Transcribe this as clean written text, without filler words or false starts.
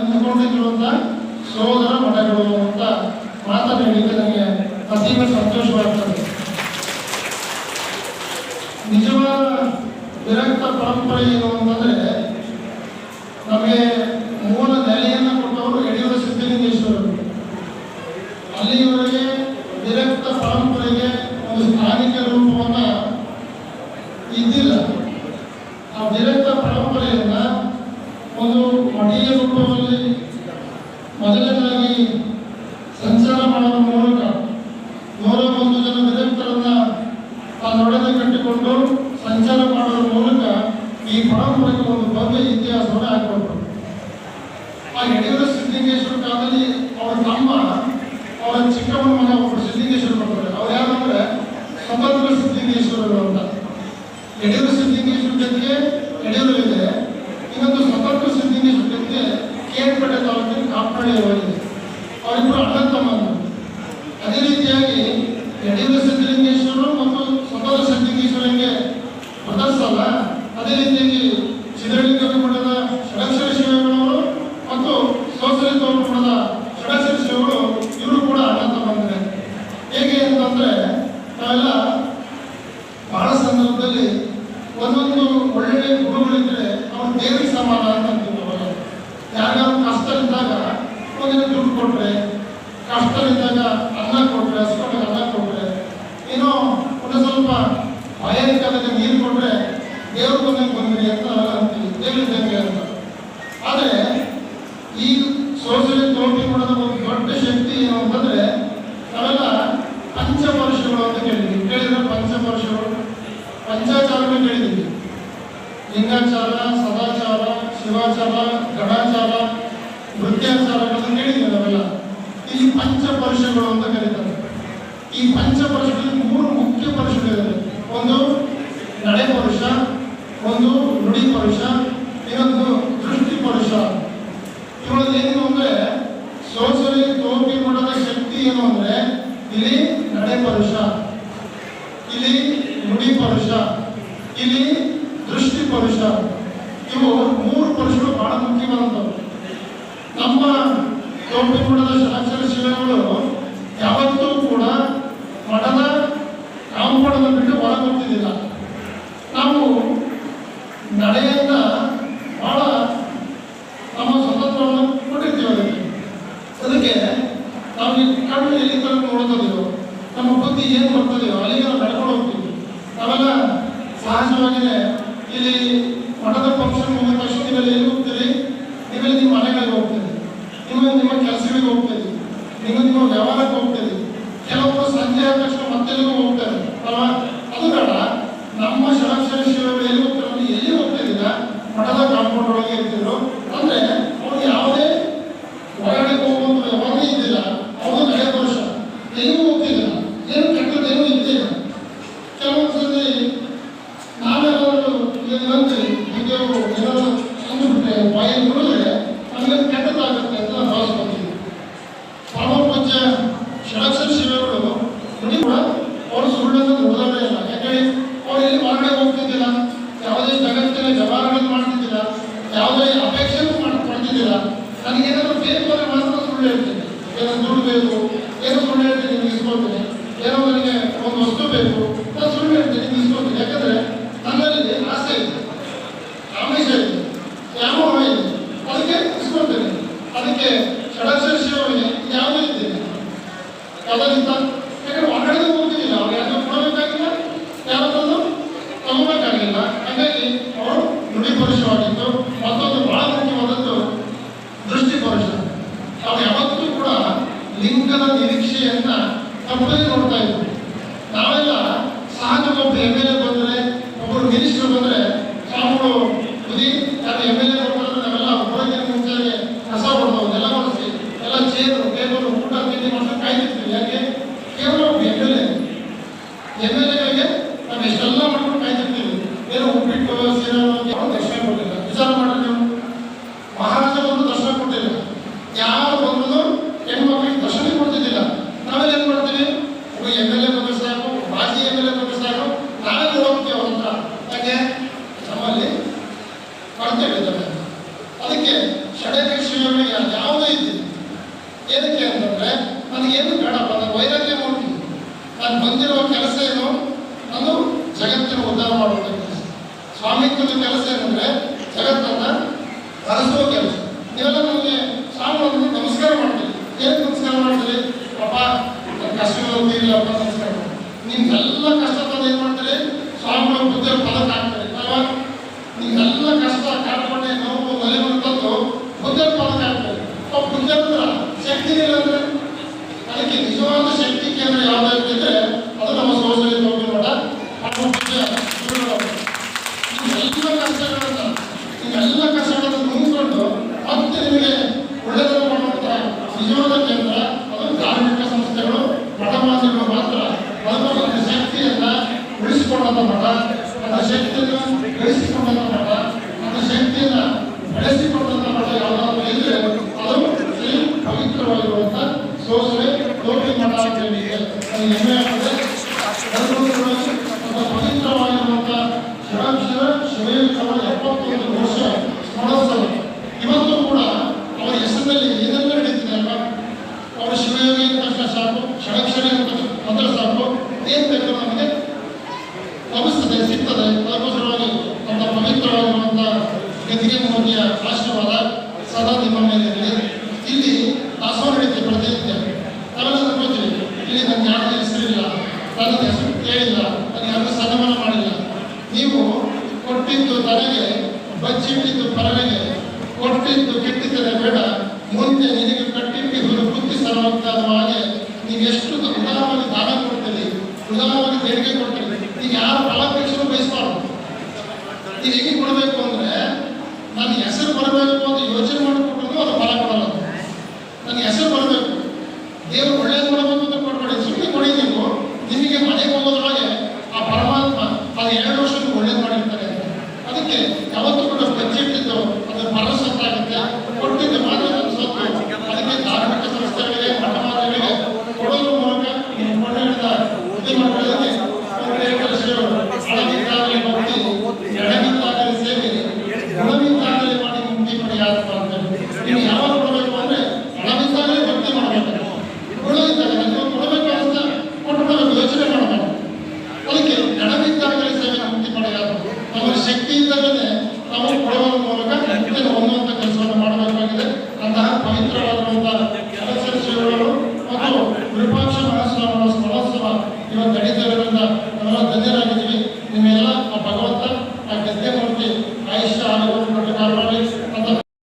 ಹಂಚಿಕೊಂಡಿರುವಂಥ ಸೋದರ ಮಠಗಳು ಅಂತ ಮಾತನ್ನು ಹೇಳಿದ್ರೆ ನನಗೆ ಅತೀವ ಸಂತೋಷವಾಗ್ತದೆ. ನಿಜವಾದ ವಿರಕ್ತ ಪರಂಪರೆ ಏನು ಅಂತಂದರೆ ನಮಗೆ ಮೂಲ ನೆಲೆಯನ್ನು ಕೊಟ್ಟವರು ಯಡಿಯೂರು ಸಿದ್ಧಲಿಂಗೇಶ್ವರರು. ಅಲ್ಲಿಯವರೆಗೆ ವಿರಕ್ತ ಪರಂಪರೆಗೆ ಒಂದು ಸ್ಥಾನಿಕ ರೂಪವನ್ನು ಇದ್ದಿಲ್ಲ. ಆ ವಿರಕ್ತ ಪರಂಪರೆಯನ್ನು ಒಂದು ಮಠೀಯ ರೂಪದಲ್ಲಿ ಮೊದಲನೇದಾಗಿ ಸಂಚಾರ ಮಾಡುವ ಮೂಲಕ 101 ಜನ ವಿರಕ್ತರನ್ನು ತನ್ನೊಡನೆ ಕಟ್ಟಿಕೊಂಡು ಸಂಚಾರ ಮಾಡುವ ಮೂಲಕ ಈ ಪರಂಪರೆಗೆ ಒಂದು ಭವ್ಯ ಇತಿಹಾಸವನ್ನು ಹಾಕಿಕೊಟ್ರು. ಆ ಯಡಿಯೂರು ಸಿದ್ಧಲಿಂಗೇಶ್ವರ ಕಾಲದಲ್ಲಿ ಅವರ ತಮ್ಮ ಅವರ ಚಿಕ್ಕಮ್ಮನ ಮಗ ಒಬ್ಬರು ಸಿದ್ಧಲಿಂಗೇಶ್ವರ ಬರ್ತಾರೆ. ಅವ್ರು ಯಾರಂದ್ರೆ ಸ್ವತಂತ್ರ ಸಿದ್ಧಲಿಂಗೇಶ್ವರರು ಅಂತ. ಯಡಿಯೂರು ಸಿದ್ಧಲಿಂಗೇಶ್ವರ ಜೊತೆಗೆ ಯಡಿಯೂರು ಇದೆ, ಇನ್ನೊಂದು ಸ್ವತಂತ್ರ ಸಿದ್ಧಲಿಂಗೇಶ್ವರ ಜೊತೆಗೆ ಕೇರ್ಪೇಟೆ ತಾಲೂಕಿನ ಕಾಪನಹಳ್ಳಿ ಅವರಿಬ್ಬರು ಅಣ್ಣ ತಮ್ಮಂದರು. ಅದೇ ರೀತಿಯಾಗಿ ಯಡಿಯೂರು ಸಿದ್ಧಲಿಂಗೇಶ್ವರರು ಮತ್ತು ಸ್ವತಂತ್ರ ಸಿದ್ಧಲಿಂಗೇಶ್ವರನಿಗೆ ಬ್ರದರ್ಸ್ ಅಲ್ಲ, ಅದೇ ರೀತಿಯಾಗಿ ಸಿದ್ಧಲಿಂಗ ಮಠದ ಷಡಕ್ಷರ ಶಿವಗಳವರು ಮತ್ತು ಸೋಸರಿ ತೋರು ಮಠದ ಷಡಕ್ಷರ ಶಿವಗಳು ಇವರು ಕೂಡ ಅಣ್ಣ ತಮ್ಮಂದಿರೆ. ಹೇಗೆ ಅಂತಂದರೆ ನಾವೆಲ್ಲ ಬಹಳ ಸಂದರ್ಭದಲ್ಲಿ ಒಂದೊಂದು ಒಳ್ಳೆಯ ಗುರುಗಳಿದ್ರೆ ಅವ್ರು ದೇವರಿಗೆ ಸಮಾನ ಅಂತ ಅಂತೀವಿ. ಅವಾಗ ಯಾರಿಗಾದ್ರು ಕಷ್ಟ ಇದ್ದಾಗ ಒಂದಿನ ದುಡ್ಡು ಕೊಟ್ಟರೆ, ಕಷ್ಟವಿದ್ದಾಗ ಅನ್ನ ಕೊಟ್ಟರೆ, ಹಸ್ಕೊಂಡಾಗ ಅನ್ನ ಕೊಟ್ಟರೆ, ಏನೋ ಒಂದು ಸ್ವಲ್ಪ ಭಯಾನಕದಾಗ ನೀರು ಕೊಟ್ಟರೆ ದೇವ್ರ ಬಂದಂಗೆ ಬಂದ್ರಿ ಅಂತ ನಾವೆಲ್ಲ ಅಂತೀವಿ, ದೇವರಿದ್ದಂಗೆ ಅಂತ. ಆದರೆ ಈ ಸೋಸರಿ ತೋಟಿ ಮಾಡೋದ ಒಂದು ದೊಡ್ಡ ಶಕ್ತಿ ಏನು ಅಂತಂದರೆ ನಾವೆಲ್ಲ ಪಂಚಪರುಷಗಳು ಅಂತ ಕೇಳಿದ್ವಿ. ಕೇಳಿದ್ರೆ ಪಂಚಪರುಷಗಳು ಪಂಚಾಚಾರಗಳು ಕೇಳಿದ್ದೀವಿ. ಲಿಂಗಾಚಾರ, ಸದಾಚಾರ, ಶಿವಾಚಾರ, ಗಣಾಚಾರ, ನೃತ್ಯಾಚಾರಗಳನ್ನು ಕೇಳಿದ್ದೀವಿ ನಾವೆಲ್ಲ. ಇಲ್ಲಿ ಪಂಚಪರುಷಗಳು ಅಂತ ಕರೀತಾರೆ. ಈ ಪಂಚಪರುಷಗಳಲ್ಲಿ 3 ಮುಖ್ಯ ಪರುಷಗಳಿವೆ. ಒಂದು ನಡೆ ಪರುಷ, ಒಂದು ನುಡಿ ಪರುಷ, ಇನ್ನೊಂದು ದೃಷ್ಟಿ ಪರುಷ. ಇವುಗಳಲ್ಲಿ ಏನು ಅಂದರೆ ಸೋಸರಿ ತೋಪಿ ಮಠದ ಶಕ್ತಿ ಏನು ಅಂದರೆ ಇಲ್ಲಿ ನಡೆ ಪರುಷ, ಇಲ್ಲಿ ನುಡಿ ಪರುಷ, ಇಲ್ಲಿ ದೃಷ್ಟಿ ಪರುಷ. ಇವು 3 ಪರುಷಗಳು ಬಹಳ ಮುಖ್ಯವಾದಂಥವು. ನಮ್ಮ ತೋಪಿ ಮಠದ ಷಡಕ್ಷರ ಶಿವಗಳು ಯಾವತ್ತೂ ಕೂಡ ಮಠದ ಕಾಂಪೌಂಡನ್ನು ಬಿಟ್ಟು ಹೊರಗೆ ಹೋಗ್ತಿದ್ದಿಲ್ಲ. ನಾವು ನಡೆಯಿಂದ ಬಹಳ ನಮ್ಮ ಸ್ವತಂತ್ರವನ್ನು ಕೊಟ್ಟಿರ್ತೀವಿ. ಅದಕ್ಕೆ ನಾವು ಈ ಕಣ್ಣು ಎಲ್ಲಿ ತನಕ ನೋಡ್ತದೆಯೋ, ನಮ್ಮ ಬುದ್ಧಿ ಏನು ಬರ್ತದೆಯೋ ಅಲ್ಲಿಗೆ ನಾವು ನಡ್ಕೊಂಡು ಹೋಗ್ತೀವಿ. ನಾವೆಲ್ಲ ಸಹಜವಾಗಿಯೇ ಇಲ್ಲಿ ಮಠದ ಫಂಕ್ಷನ್ ಮುಗಿದ ತಕ್ಷಣ ನೀವೆಲ್ಲ ಎಲ್ಲಿ ಹೋಗ್ತೀರಿ? ನೀವೆಲ್ಲ ನಿಮ್ಮ ಮನೆಗಳಿಗೆ ಹೋಗ್ತೀರಿ, ನಿಮ್ಮ ಕೆಲಸಗಳಿಗೆ ಹೋಗ್ತೀರಿ, ನಿಮ್ಮ ವ್ಯವಹಾರಕ್ಕೆ ಹೋಗ್ತೀರಿ. ಕೆಲವೊಬ್ಬರು ಸಂಜೆ ಆದ ತಕ್ಷಣ ಮತ್ತೆಲ್ಲಿಗೂ ಹೋಗ್ತಾರೆ ಅಲ್ವಾ? ಅದು ಬೇಡ. ನಮ್ಮ ಷಡಕ್ಷರ ಶಿವಗಳು ಎಲ್ಲಿ ಹೋಗ್ತಾರೆ? ಎಲ್ಲಿ ಹೋಗ್ತಿದ್ದೀರಾ? ಮಠದ ಕಾಂಪೌಂಡ್ ಒಳಗೆ ಇರ್ತಿದ್ರು. ಅಂದರೆ ಅವ್ರು ಯಾವುದೇ ಹೊರಗಡೆ ಹೋಗುವಂಥ ವ್ಯವಹಾರ ಇದ್ದಿಲ್ಲ. ಅವರು ನಡೆ ಪರುಷ, ಎಲ್ಲಿಗೂ ಹೋಗ್ತಿದ್ದಿಲ್ಲ, ಏನು ಕೆಟ್ಟದ್ದೇನೂ ಇದ್ದಿಲ್ಲ. ಕೆಲವೊಂದು ಸತಿ ನಾವೆಲ್ಲರೂ ಏನಂತೀವಿ, ಹೀಗೆವು ಏನಾದ್ರು ಅಂದುಬಿಟ್ರೆ ಬಾಯಲ್ಲಿ ನೋಡಿದ್ರೆ ನಮಗೆ ಕೆಟ್ಟದಾಗುತ್ತೆ ಅಂತ ನಾವು ಭಾವಿಸ್ಕೊತೀವಿ. ಪರಮಪೂಜ್ಯ ಷಡಕ್ಷರ ಶಿವಗಳು ನುಡಿ ಕೂಡ ಅವರು ಸುಳ್ಳನ್ನು ನೋಡೋದೇ ಇಲ್ಲ. ಯಾಕಂದರೆ ಅವ್ರು ಎಲ್ಲಿ ಹೊರಗಡೆ ಹೋಗ್ತಿದ್ದಿಲ್ಲ, ಯಾವುದೇ ಜಗತ್ತಿನ ವ್ಯವಹಾರಗಳನ್ನು ಮಾಡ್ತಿದ್ದಿಲ್ಲ, ಯಾವುದೇ ಅಪೇಕ್ಷೆನೂ ಮಾಡ್ತಿದ್ದಿಲ್ಲ. ನನಗೇನಾದರೂ ಬೇಕು ಅಂದರೆ ಮಾತ್ರ ಸುಳ್ಳು ಹೇಳ್ತೀನಿ. ಏನೋ ದುಡ್ಡು ಬೇಕು, ಏನೋ ಸುಳ್ಳು ಹೇಳ್ತೀನಿ, ನಿಮ್ಗೆ ಇಸ್ಕೊಳ್ತೀನಿ. ಏನೋ ನನಗೆ ಒಂದು ವಸ್ತು ಬೇಕು, ನಾನು ಸುಳ್ಳು ಹೇಳ್ತೀನಿ, ನಿಮ್ಗೆ ಇಸ್ಕೊಳ್ತೀನಿ. ಯಾಕಂದರೆ ನನ್ನಲ್ಲಿ ಆಸೆ ಇದೆ, ಆಮಿಷ ಇದೆ, ವ್ಯಾಮೋಹ ಇದೆ, ಅದಕ್ಕೆ ಇಸ್ಕೊಳ್ತೀನಿ. ಅದಕ್ಕೆ ಷಡಕ್ಷರ ಶಿವನಿಗೆ ಯಾವುದೂ ಇದ್ದೀನಿ ಯಾವುದಕ್ಕಿಂತ. ಯಾಕಂದರೆ ಹೊರಗಡೆ ಹೋಗ್ತಿದ್ದಿಲ್ಲ, ಅವ್ರು ಯಾರು ಕೊಡಬೇಕಾಗಿಲ್ಲ, ಯಾವತ್ತೊಂದು ತಗೋಬೇಕಾಗಿಲ್ಲ. ಹಾಗಾಗಿ ಅವರು ನುಡಿ ಪರುಷವಾಗಿತ್ತು. ಮತ್ತೊಂದು ಬಹಳ ಮುಖ್ಯವಾದದ್ದು ದೃಷ್ಟಿ ಪರುಷ. ಅವ್ರು ಯಾವತ್ತೂ ಕೂಡ ಲಿಂಗದ ನಿರೀಕ್ಷೆಯನ್ನ ತಪ್ಪದೇ ನೋಡ್ತಾ ಇದ್ರು. ನಾವೆಲ್ಲ ಸಹಜ ಒಬ್ಬ MLA ಬಂದರೆ, ಒಬ್ಬರು ಮಿನಿಸ್ಟರ್ ಬಂದರೆ ಸ್ವಾಮಿಗಳು ಬುದ್ಧಿ ಯಾರು MLA ಬರ್ತಾರೆ ನಾವೆಲ್ಲ ಹೊರಗಿನ ಮುಂಚೆಗೆ ಕಸ ಹೊಡೆದವು ಎಲ್ಲ ಮಾಡಿಸಿ ಎಲ್ಲ ಚೇರು ಟೇಬಲ್ ಊಟ ತಿಂಡಿ ಮಾಡ್ಕೊಂಡು ಕಾಯ್ತಿರ್ತೀವಿ. ಯಾಕೆ? ಕೇವಲ ಒಬ್ಬ MLAಗಳಿಗೆ ನಾವು ಎಷ್ಟೆಲ್ಲ ಮಾಡ್ಕೊಂಡು ಕಾಯ್ತಿರ್ತೀವಿ. ಏನೋ ಉಪ್ಪಿಟ್ಟು ಸೀರೆ ದರ್ಶನ ಕೊಟ್ಟಿಲ್ಲ. ವಿಚಾರ ಮಾಡಿದ್ರೆ ನೀವು ಮಹಾರಾಜ ಬಂದು ದರ್ಶನ ಕೊಟ್ಟಿಲ್ಲ, ಯಾರು ಬಂದ್ರು ಹೆಣ್ಮಕ್ಳಿಗೆ ದರ್ಶನ ಕೊಡ್ತಿದ್ದಿಲ್ಲ. ನಾವೆಲ್ಲ ಏನು ಮಾಡ್ತೀವಿ? ಒಬ್ಬ MLA ಏನಕ್ಕೆ ಅಂತಂದರೆ ನನಗೇನು ಬೇಡಪ್ಪ, ನಾನು ವೈರಾಗ್ಯ ಮಾಡ್ತೀನಿ. ನಾನು ಬಂದಿರುವ ಕೆಲಸ ಏನು? ನಾನು ಜಗತ್ತಿನ ಉದ್ಧಾರ ಮಾಡುವಂಥ ಕೆಲಸ. ಸ್ವಾಮಿತ್ವದ ಕೆಲಸ ಏನಂದರೆ ಜಗತ್ತನ್ನು ಹರಿಸುವ ಕೆಲಸ. ನೀವೆಲ್ಲ ನನಗೆ ಸ್ವಾಮಿಗಳನ್ನು ನಮಸ್ಕಾರ ಮಾಡ್ತೀರಿ. ಏನಕ್ಕೆ ನಮಸ್ಕಾರ ಮಾಡ್ತೀರಿ? ಪಾಪ ನನ್ನ ಕಷ್ಟಗಳು ತೀರಿಲ್ಲಪ್ಪ ನಮಸ್ಕಾರ ಮಾಡಿ. ನಿಮ್ಗೆಲ್ಲ ಕಷ್ಟ ತಂದು ಏನು ಮಾಡ್ತೀರಿ? ಸ್ವಾಮಿಗಳ ಬುದ್ಧಿಯ ಪದಕ್ಕೆ ಹಾಕ್ತಾರೆ ಅಲ್ವಾ? ನಿಮ್ಗೆಲ್ಲ ಕಷ್ಟ ಕಾಡ್ಕೊಂಡೆ ನೋವು ನಲಿವನ್ನು ತಂದು ಬುದ್ಧಿಯ ಪದಕ್ಕೆ ಹಾಕ್ತಾರೆ. ಆ ಬುದ್ಧಿಯ ಶಕ್ತಿ ಇಲ್ಲ ಅಂದರೆ ಅದಕ್ಕೆ ನಿಜವಾದ ಶಕ್ತಿ ಕೇಂದ್ರ ಯಾವುದಾಗಿದ್ದರೆ ಅದು ನಮ್ಮ ಸೋಷಲಿ ತೋಗಿ ಮಠ ನಿಮ್ಮೆಲ್ಲ ಕಷ್ಟಗಳನ್ನು ನುಂಗಿಕೊಂಡು ಮತ್ತೆ ನಿಮಗೆ ಒಳ್ಳೆಯದನ್ನು ಮಾಡುವಂಥ ನಿಜವಾದ ಕೇಂದ್ರ ಅದು ಧಾರ್ಮಿಕ ಸಂಸ್ಥೆಗಳು, ಮಠಮಾನ್ಯಗಳು ಮಾತ್ರ. ಅದು ಒಂದು ಶಕ್ತಿಯನ್ನು ಉಳಿಸಿಕೊಂಡಂಥ ಮಠ, அந்த ಶಕ್ತಿಯನ್ನು ಬೆಳೆಸಿಕೊಂಡಂಥ ಮಠ, அந்த ಶಕ್ತಿಯನ್ನು ಬೆಳೆಸಿಕೊಂಡಂಥ ಮಠ ಯಾವುದಾದ್ರೂ ಇದ್ದರೆ ಅದು ಪವಿತ್ರವಾಗಿರುವಂಥ ಸೋಸಲೆ ತೋಟಿ ಮಠ ಅಂತ ಹೇಳಿ ನನಗೆ ಹೆಮ್ಮೆ ಆಗ್ತದೆ. ಪವಿತ್ರವಾಗಿರುವಂಥ ಶಿವಾಕ್ಷರ ಶಿವಯುಕ್ತವರ 71 ವರ್ಷ ಸ್ಮರಣೋತ್ಸವ ಇವತ್ತು ಕೂಡ ಅವರ ಹೆಸರಿನಲ್ಲಿ ಏನೆಲ್ಲ ನಡೀತಿದೆ ಅಲ್ವಾ? ಅವರ ಶಿವಯೋಗಿ ಅಂತ ತಕ್ಷಣ ಸಾಕು, ಷಡಕ್ಷರ ಅಂತ ಮೊದಲು ಸಾಕು, ಏನು ಬೇಕು ನಮಗೆ ಲಭಿಸ್ತದೆ, ಸಿಗ್ತದೆ. ಅದಕ್ಕೋಸ್ಕರವಾಗಿ ಅಂತ ಪವಿತ್ರವಾಗಿರುವಂಥ ಗದ್ದಿಗೆ ಮೋದಿಯ ಆಶೀರ್ವಾದ ಸದಾ ನಿಮ್ಮ ಮೇಲೆ ಇರಲಿ. ಇಲ್ಲಿ ದಾಸೋಹ ನಡೀತೆ ಪ್ರತಿನಿತ್ಯ. ನಾವೆಲ್ಲ ಅನ್ಕೋತೀವಿ ಇಲ್ಲಿ ನನಗೆ ಯಾರ ಹೆಸರಿಲ್ಲ, ನನ್ನ ಹೆಸರು ಕೇಳಿಲ್ಲ, ನನಗೆ ಯಾರು ಸನ್ಮಾನ ಮಾಡಿಲ್ಲ. ನೀವು ಕೊಟ್ಟಿದ್ದು ತನಗೆ, ಬಚ್ಚಿಟ್ಟಿದ್ದು ಪರನೆಗೆ, ಕೊಟ್ಟಿದ್ದು ಕೆಟ್ಟಿದ್ದರೆ ಬೇಡ, ಮುಂದೆ ನಿನಗೆ ಕಟ್ಟಿಟ್ಟಿದ್ದು ಬುದ್ಧಿ ಸರ್ವಂತಾದ ಹಾಗೆ ನೀವು ಎಷ್ಟು ಉದಾರವಾಗಿ ದಾನ ಕೊಡ್ತೀರಿ, ಉದಾರವಾಗಿ ದೇಣಿಗೆ ಕೊಡ್ತೀರಿ. ಈಗ ಯಾರು ಫಲಾಪೇಕ್ಷೆನೂ ಬಯಸಬಾರ್ದು. ಈಗ ಹೇಗೆ ಕೊಡಬೇಕು ಅಂದರೆ ನನ್ನ ಹೆಸರು ಬರಬೇಕು ಅಂತ ಯೋಚನೆ ಮಾಡಿಕೊಟ್ರು ಅದು ಫಲ ಕೊಡಲ್ಲ. ನನಗೆ ಹೆಸರು ಬರಬೇಕು, ದೇವರು ಒಳ್ಳೇದು ಮಾಡಬೇಕು ಅಂತ ಕೊಡಬೇಡಿ, ಸುಮ್ಮನೆ ಕೊಡಿ. ನೀವು ನಿಮಗೆ ಮನೆಗೆ ಹೋಗೋದ್ರೊಳಗೆ ಆ ಪರಮಾತ್ಮ ಅದು 2 ವರ್ಷಕ್ಕೆ ಒಳ್ಳೇದು ಮಾಡಿರ್ತಾರೆ. ಅದಕ್ಕೆ ಯಾವತ್ತೂ ಕೂಡ ಬಚ್ಚಿಟ್ಟಿದ್ದು ಅದು ಪರಸತ್ತಾಗುತ್ತೆ. ಕೊಟ್ಟಿದ್ದು ಮಾತ್ರ ನನ್ನ ಸ್ವತ್ತು. ಅದಕ್ಕೆ ಧಾರ್ಮಿಕ ಸಂಸ್ಥೆಗಳಿಗೆ, ಮಠಮಾನ್ಯಗಳಿಗೆ ಕೊಡೋದ್ರ ಮೂಲಕ ಕೊಂಡಿಡಿದ ಉದ್ಯಮಗಳಿಗೆ ಹಣವಿದ್ದಾಗಲೇ ಭಕ್ತಿ, ಎಡವಿದ್ದಾಗಲೇ ಸೇವೆ, ಗುಣವಿದ್ದಾಗಲೇ ಮಾಡಿ ಮುಕ್ತಿ ಪಡೆಯಾತ್ಮ ಅಂತ ನೀವು ಯಾವಾಗ